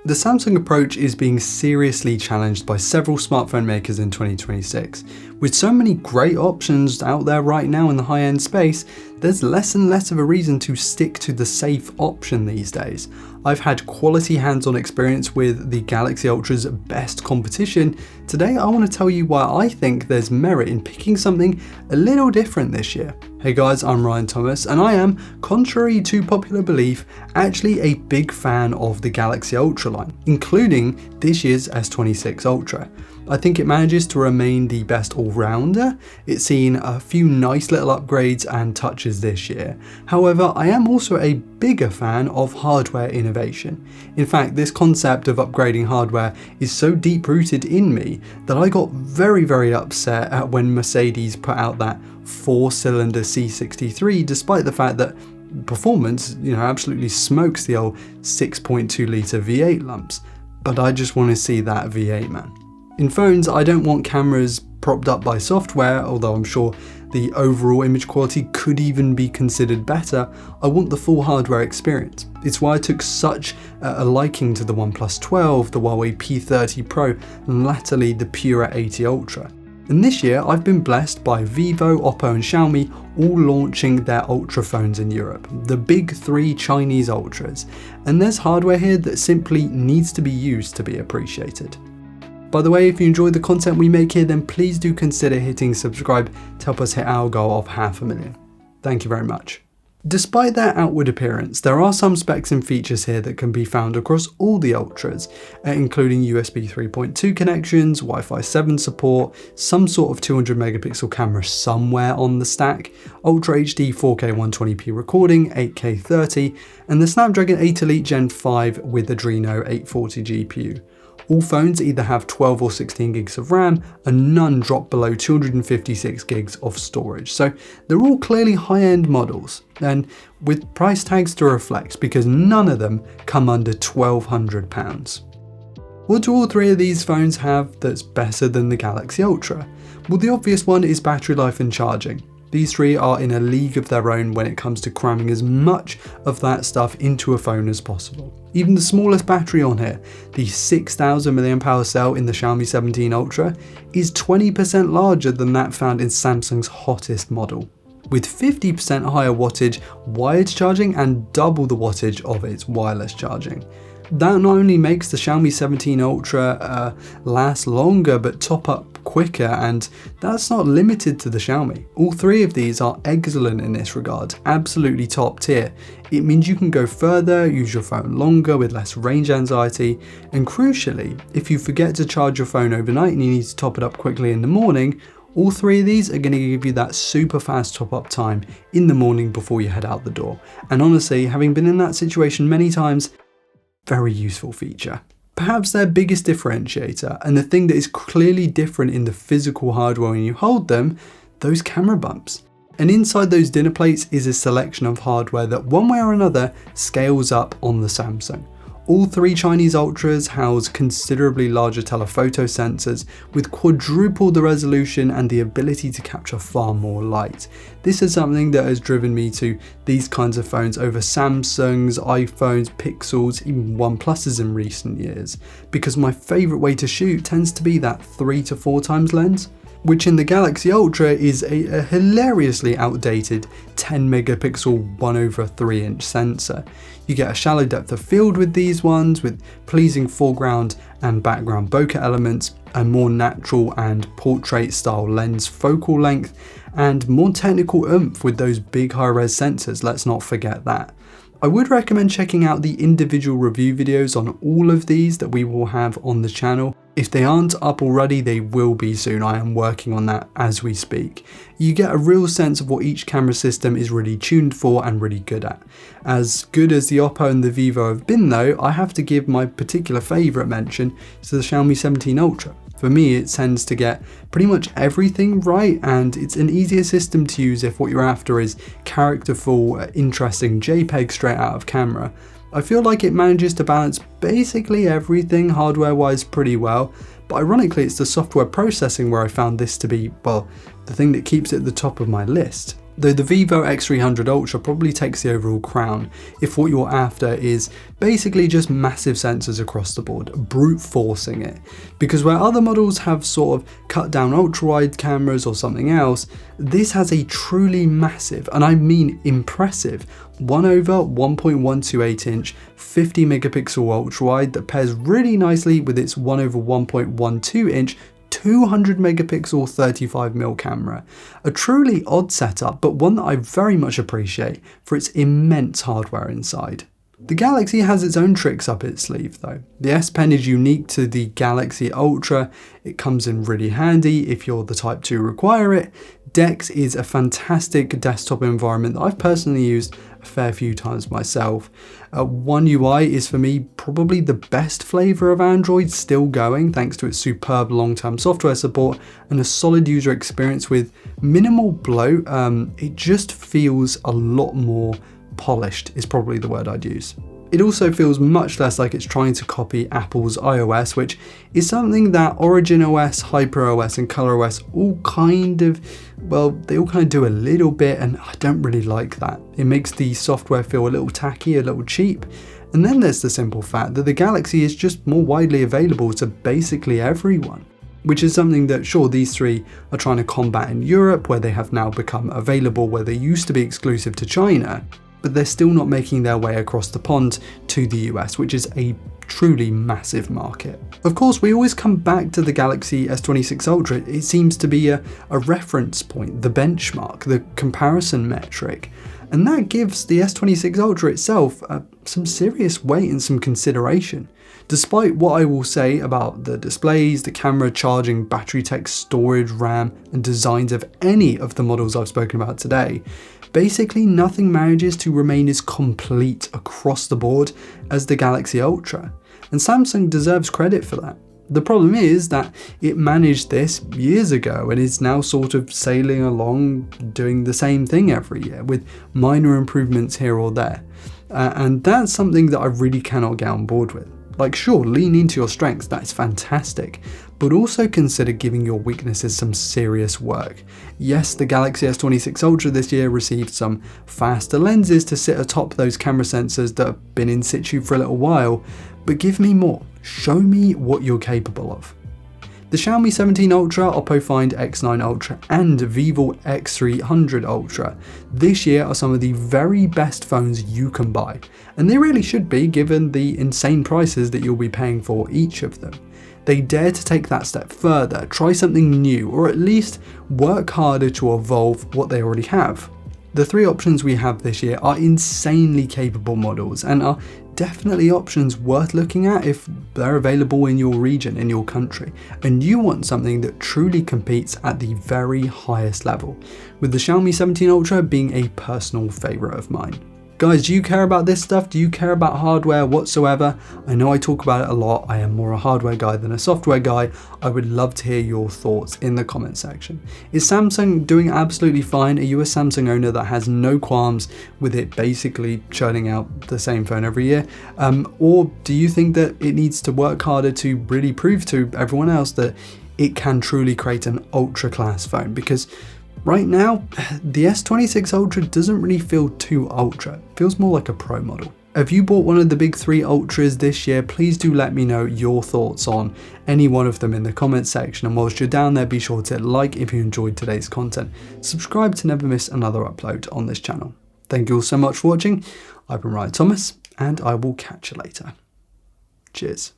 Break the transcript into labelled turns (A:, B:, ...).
A: The Samsung approach is being seriously challenged by several smartphone makers in 2026. With so many great options out there right now in the high-end space, there's less and less of a reason to stick to the safe option these days. I've had quality hands-on experience with the Galaxy Ultra's best competition. Today I want to tell you why I think there's merit in picking something a little different this year. Hey guys, I'm Ryan Thomas and I am, contrary to popular belief, actually a big fan of the Galaxy Ultra line, including this year's S26 Ultra. I think it manages to remain the best all-rounder. It's seen a few nice little upgrades and touches this year. However, I am also a bigger fan of hardware innovation. In fact, this concept of upgrading hardware is so deep-rooted in me that I got very upset at when Mercedes put out that 4-cylinder C63, despite the fact that performance, absolutely smokes the old 6.2 litre V8 lumps. But I just want to see that V8, man. In phones, I don't want cameras propped up by software, although I'm sure the overall image quality could even be considered better. I want the full hardware experience. It's why I took such a liking to the OnePlus 12, the Huawei P30 Pro, and latterly the Pura 80 Ultra. And this year, I've been blessed by Vivo, Oppo and Xiaomi all launching their Ultra phones in Europe, the big three Chinese Ultras. And there's hardware here that simply needs to be used to be appreciated. By the way, if you enjoy the content we make here, then please do consider hitting subscribe to help us hit our goal of 500,000. Thank you very much. Despite their outward appearance, there are some specs and features here that can be found across all the Ultras, including USB 3.2 connections, Wi-Fi 7 support, some sort of 200 megapixel camera somewhere on the stack, Ultra HD 4K 120p recording, 8K 30, and the Snapdragon 8 Elite Gen 5 with Adreno 840 GPU. All phones either have 12 or 16 gigs of RAM, and none drop below 256 gigs of storage. So they're all clearly high-end models, and with price tags to reflect, because none of them come under £1,200. What do all three of these phones have that's better than the Galaxy Ultra? Well, the obvious one is battery life and charging. These three are in a league of their own when it comes to cramming as much of that stuff into a phone as possible. Even the smallest battery on here, the 6,000 mAh cell in the Xiaomi 17 Ultra, is 20% larger than that found in Samsung's hottest model, with 50% higher wattage wired charging and double the wattage of its wireless charging. That not only makes the Xiaomi 17 Ultra last longer but top up quicker, and that's not limited to the Xiaomi. All three of these are excellent in this regard, absolutely top tier. It means you can go further, use your phone longer with less range anxiety, and crucially, if you forget to charge your phone overnight and you need to top it up quickly in the morning, all three of these are going to give you that super fast top up time in the morning before you head out the door. And honestly, having been in that situation many times, very useful feature. Perhaps their biggest differentiator, and the thing that is clearly different in the physical hardware when you hold them, those camera bumps. And inside those dinner plates is a selection of hardware that one way or another scales up on the Samsung. All three Chinese Ultras house considerably larger telephoto sensors with quadruple the resolution and the ability to capture far more light. This is something that has driven me to these kinds of phones over Samsungs, iPhones, Pixels, even OnePluses in recent years, because my favourite way to shoot tends to be that 3 to 4 times lens, which in the Galaxy Ultra is a hilariously outdated 10 megapixel 1/3 inch sensor. You get a shallow depth of field with these ones, with pleasing foreground and background bokeh elements, a more natural and portrait style lens focal length, and more technical oomph with those big high-res sensors, let's not forget that. I would recommend checking out the individual review videos on all of these that we will have on the channel. If they aren't up already, they will be soon. I am working on that as we speak. You get a real sense of what each camera system is really tuned for and really good at. As good as the Oppo and the Vivo have been though, I have to give my particular favourite mention to the Xiaomi 17 Ultra. For me, it tends to get pretty much everything right, and it's an easier system to use if what you're after is characterful, interesting JPEG straight out of camera. I feel like it manages to balance basically everything hardware-wise pretty well, but ironically it's the software processing where I found this to be, well, the thing that keeps it at the top of my list. though the Vivo X300 Ultra probably takes the overall crown if what you're after is basically just massive sensors across the board, brute forcing it. Because where other models have sort of cut down ultra wide cameras or something else, this has a truly massive, and I mean impressive, 1/1.128 inch 50 megapixel ultra wide that pairs really nicely with its 1/1.12 inch 200 megapixel 35mm camera. A truly odd setup, but one that I very much appreciate for its immense hardware inside. The Galaxy has its own tricks up its sleeve though. The S Pen is unique to the Galaxy Ultra. It comes in really handy if you're the type to require it. Dex is a fantastic desktop environment that I've personally used a fair few times myself. One UI is for me probably the best flavour of Android still going, thanks to its superb long-term software support and a solid user experience with minimal bloat. It just feels a lot more polished is probably the word I'd use. It also feels much less like it's trying to copy Apple's iOS, which is something that Origin OS, HyperOS and ColorOS all kind of do a little bit, and I don't really like that. It makes the software feel a little tacky, a little cheap. And then there's the simple fact that the Galaxy is just more widely available to basically everyone, which is something that, sure, these three are trying to combat in Europe, where they have now become available where they used to be exclusive to China, but they're still not making their way across the pond to the US, which is a truly massive market. Of course, we always come back to the Galaxy S26 Ultra. It seems to be a reference point, the benchmark, the comparison metric, and that gives the S26 Ultra itself some serious weight and some consideration. Despite what I will say about the displays, the camera, charging, battery tech, storage, RAM, and designs of any of the models I've spoken about today, basically nothing manages to remain as complete across the board as the Galaxy Ultra, and Samsung deserves credit for that. The problem is that it managed this years ago and is now sort of sailing along doing the same thing every year with minor improvements here or there, and that's something that I really cannot get on board with. Like, sure, lean into your strengths, that is fantastic, but also consider giving your weaknesses some serious work. Yes, the Galaxy S26 Ultra this year received some faster lenses to sit atop those camera sensors that have been in situ for a little while, but give me more. Show me what you're capable of. The Xiaomi 17 Ultra, Oppo Find X9 Ultra and Vivo X300 Ultra this year are some of the very best phones you can buy, and they really should be given the insane prices that you'll be paying for each of them. They dare to take that step further, try something new, or at least work harder to evolve what they already have. The three options we have this year are insanely capable models and are definitely options worth looking at if they're available in your region, in your country, and you want something that truly competes at the very highest level, with the Xiaomi 17 Ultra being a personal favourite of mine. Guys, do you care about this stuff? Do you care about hardware whatsoever? I know I talk about it a lot. I am more a hardware guy than a software guy. I would love to hear your thoughts in the comment section. Is Samsung doing absolutely fine? Are you a Samsung owner that has no qualms with it basically churning out the same phone every year? Or do you think that it needs to work harder to really prove to everyone else that it can truly create an ultra class phone? Because right now, the S26 Ultra doesn't really feel too ultra. It feels more like a pro model. If you bought one of the big three Ultras this year, please do let me know your thoughts on any one of them in the comments section. And whilst you're down there, be sure to hit like if you enjoyed today's content. Subscribe to never miss another upload on this channel. Thank you all so much for watching. I've been Ryan Thomas, and I will catch you later. Cheers.